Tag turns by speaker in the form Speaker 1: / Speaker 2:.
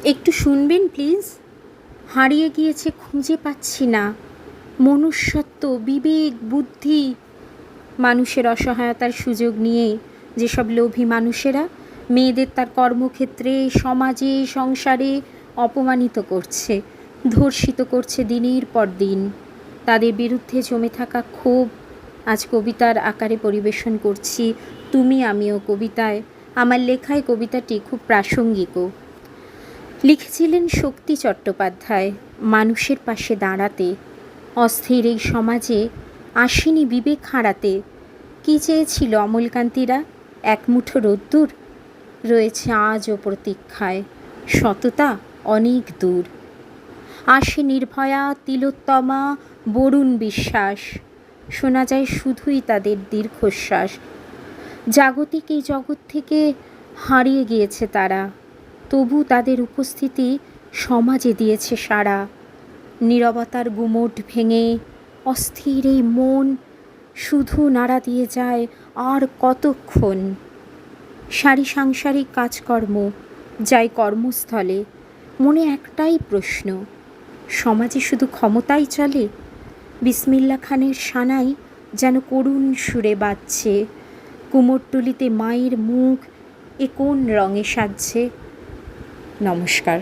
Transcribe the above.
Speaker 1: একটু শুনবেন প্লিজ। হারিয়ে গিয়েছে, খুঁজে পাচ্ছি না মনুষ্যত্ব, বিবেক, বুদ্ধি। মানুষের অসহায়তার সুযোগ নিয়ে যেসব লোভী মানুষেরা মেয়েদের তার কর্মক্ষেত্রে, সমাজে, সংসারে অপমানিত করছে, ধর্ষিত করছে দিনের পর দিন, তাদের বিরুদ্ধে জমে থাকা ক্ষোভ আজ কবিতার আকারে পরিবেশন করছি। তুমি আমিও কবিতায়। আমার লেখায় কবিতাটি খুব প্রাসঙ্গিকও। লিখেছিলেন শক্তি চট্টোপাধ্যায়। মানুষের পাশে দাঁড়াতে, অস্থির এই সমাজে আসেনি বিবেক হারাতে। কী চেয়েছিল অমলকান্তিরা? এক মুঠো রোদ্দুর। রয়েছে আজও প্রতীক্ষায় সততা অনেক দূর। আসে নির্ভয়া, তিলোত্তমা, বরুণ বিশ্বাস। শোনা যায় শুধুই তাদের দীর্ঘশ্বাস। জাগতিক এই জগৎ থেকে হারিয়ে গিয়েছে তারা, তবু তাদের উপস্থিতি সমাজে দিয়েছে সাড়া। নীরবতার গুমোট ভেঙে অস্থির এই মন শুধু নাড়া দিয়ে যায় আর কতক্ষণ। সারি সাংসারিক কাজকর্ম যাই কর্মস্থলে, মনে একটাই প্রশ্ন, সমাজে শুধু ক্ষমতাই চলে? বিসমিল্লা খানের সানাই যেন করুণ সুরে বাজছে। কুমোরটুলিতে মায়ের মুখ এ কোন রঙে সাজছে? নমস্কার।